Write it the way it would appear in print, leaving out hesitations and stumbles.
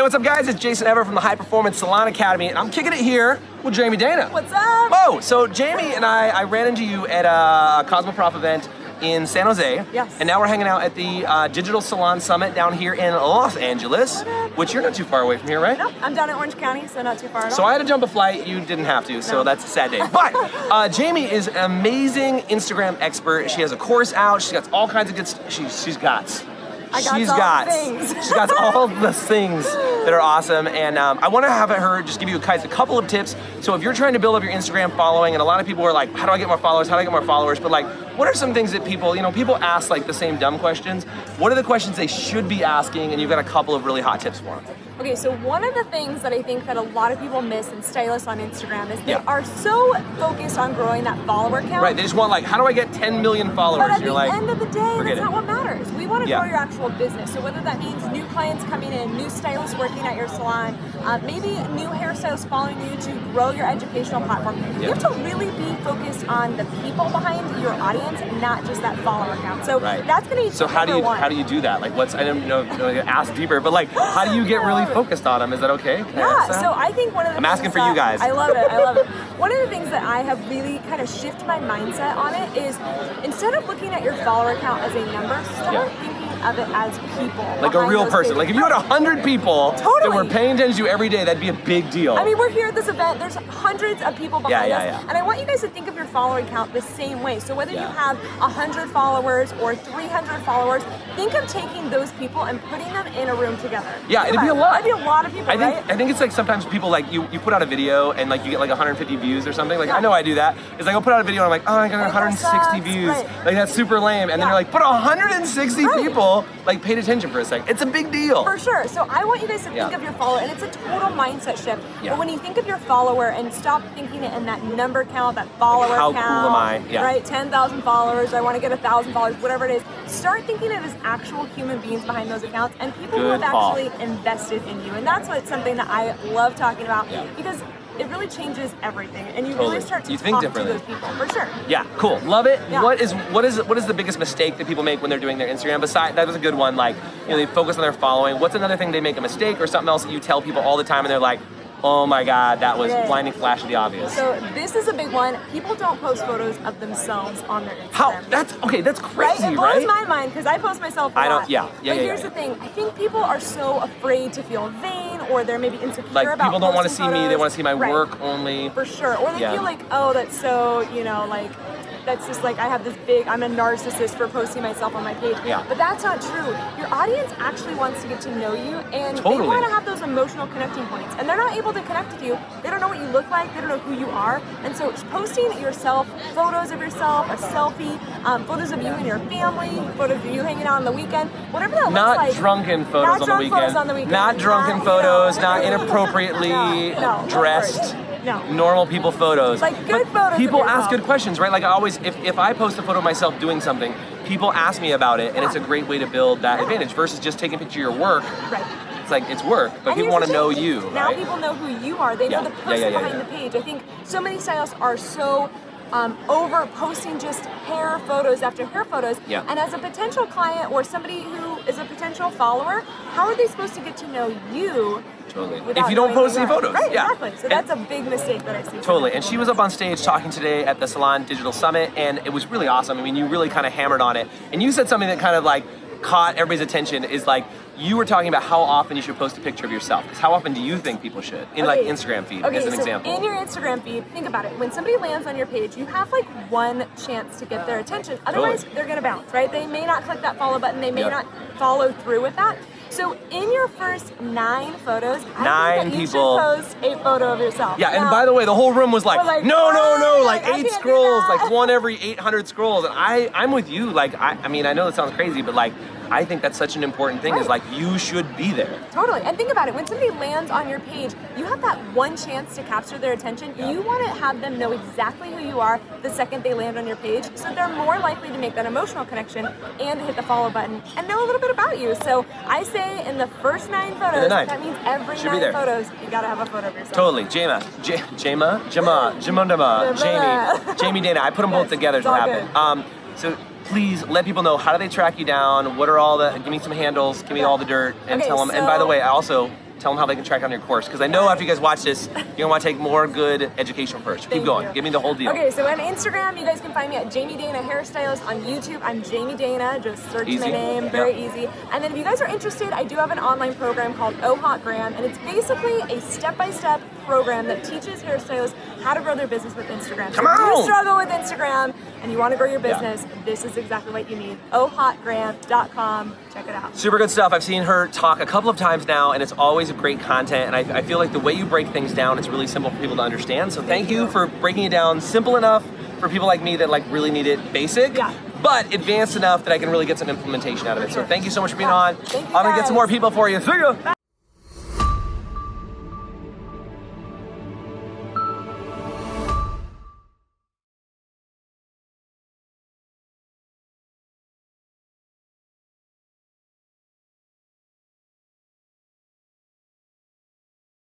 what's up, guys? It's Jason Ever from the High Performance Salon Academy, and I'm kicking it here with Jamie Dana. What's up? Oh, so Jamie and I ran into you at a Cosmoprof event in San Jose. Yes. And now we're hanging out at the Digital Salon Summit down here in Los Angeles, which you're not too far away from here, right? Nope, I'm down in Orange County, so not too far at all. So I had to jump a flight, you didn't have to, so that's a sad day. But Jamie is an amazing Instagram expert. She has a course out, she's got all kinds of good stuff. She's got all the things that are awesome, and I want to have her just give you guys a couple of tips. So if you're trying to build up your Instagram following, and a lot of people are like, how do I get more followers? How do I get more followers? But like, what are some things that people, people ask like the same dumb questions. What are the questions they should be asking? And you've got a couple of really hot tips for them. Okay, so one of the things that I think that a lot of people miss in stylists on Instagram is they are so focused on growing that follower count. Right, they just want like, how do I get 10 million followers? But at the end of the day, that's not what matters. We want to grow your actual business. So whether that means new clients coming in, new stylists working at your salon, maybe new hairstylists following you to grow your educational platform. You have to really be focused on the people behind your audience, not just that follower count. So that's going to be how do you do that? Like, I don't know, ask deeper, but like, how do you get really focused on them? Is that okay? So I think one of the I'm asking for you guys. I love it. One of the things that I have really kind of shifted my mindset on it is instead of looking at your follower count as a number, start thinking of it as people. Like a real person. Like if you had 100 people that were paying attention to you every day, that'd be a big deal. I mean, we're here at this event, there's hundreds of people behind us. And I want you guys to think of your following count the same way. So whether you have 100 followers or 300 followers, think of taking those people and putting them in a room together. Yeah, it'd be a lot. It'd be a lot of people, I think it's like sometimes people like, you put out a video and like you get like 150 views or something. Like I know I do that. It's like I'll put out a video and I'm like, oh, I got 160 views. Like that's super lame. And then you're like, but 160 people like paid attention for a second. It's a big deal. For sure. So I want you guys to think of your follower, and it's a total mindset shift. But when you think of your follower and stop thinking it in that number count, that follower count. How cool am I? Right? 10,000 followers, I want to get 1,000 followers, whatever it is. Start thinking of it as actual human beings behind those accounts and people who have actually invested in you. And that's something that I love talking about because it really changes everything, and you really start to talk to those people, for sure. Yeah, cool, love it. Yeah. What is the biggest mistake that people make when they're doing their Instagram? Besides, that was a good one. Like, they focus on their following. What's another thing they make a mistake or something else that you tell people all the time, and they're like, oh my God, that was blinding flash of the obvious. So this is a big one. People don't post photos of themselves on their Instagram. That's crazy, right? It blows my mind because I post myself a lot. But here's the thing. I think people are so afraid to feel vain, or they're maybe insecure about like people don't want to see photos. me, they want to see my work only. For sure. Or they feel like, oh, that's so, like, that's just like, I'm a narcissist for posting myself on my page. Yeah. But that's not true. Your audience actually wants to get to know you, and they want to have those emotional connecting points. And they're not able to connect with you. They don't know what you look like. They don't know who you are. And so posting yourself, photos of yourself, a selfie, photos of you and your family, photos of you hanging out on the weekend, whatever that looks like. Not drunken photos on the weekend. Not drunken photos, not inappropriately dressed. No. Normal people photos. Like good photos. People ask good questions, right? Like I always, if I post a photo of myself doing something, people ask me about it, and it's a great way to build that advantage versus just taking a picture of your work. Right. It's like, it's work, but people want to know you, Now right? people know who you are. They know the person behind the page. I think so many stylists are so over posting just hair photos after hair photos. Yeah. And as a potential client or somebody who is a potential follower, how are they supposed to get to know you? Totally. If you don't post any photos. Right, exactly. So that's a big mistake that I see. Totally. And she was up on stage talking today at the Salon Digital Summit, and it was really awesome. I mean, you really kind of hammered on it. And you said something that kind of like caught everybody's attention, is like, you were talking about how often you should post a picture of yourself. Because how often do you think people should? In like Instagram feed, as an example. In your Instagram feed, think about it. When somebody lands on your page, you have like one chance to get their attention. Otherwise, they're gonna bounce, right? They may not click that follow button. They may not follow through with that. So in your first 9 photos, I think that you should post a photo of yourself. Yeah, and by the way, the whole room was like, no, like 8 scrolls, like 1 every 800 scrolls. And I'm with you. Like, I mean, I know that sounds crazy, but like, I think that's such an important thing, is like, you should be there. Totally. And think about it. When somebody lands on your page, you have that one chance to capture their attention. You want to have them know exactly who you are the second they land on your page, so they're more likely to make that emotional connection and hit the follow button and know a little bit about you. So I say in the first 9 photos, that means every 9 photos, you got to have a photo of yourself. Totally. Jamie Dana. I put them both together to happen. So please let people know, how do they track you down? What are all the, give me some handles, give me all the dirt, and tell them. And by the way, I also, tell them how they can track down your course. Because I know after you guys watch this, you're gonna want to take more good education first. Keep going. Give me the whole deal. Okay, so on Instagram, you guys can find me at Jamie Dana Hairstylist. On YouTube, I'm Jamie Dana. Just search my name. Very easy. And then if you guys are interested, I do have an online program called Oh Hot Gram, and it's basically a step-by-step program that teaches hairstylists how to grow their business with Instagram. Come so if on! you struggle with Instagram and you want to grow your business, this is exactly what you need. ohhotgram.com. Check it out. Super good stuff. I've seen her talk a couple of times now, and it's always great content. And I feel like the way you break things down, it's really simple for people to understand. So thank you for breaking it down simple enough for people like me that like really need it basic, but advanced enough that I can really get some implementation out of it. So thank you so much for being on. Thank you, I'm gonna get some more guys. people for you. See ya.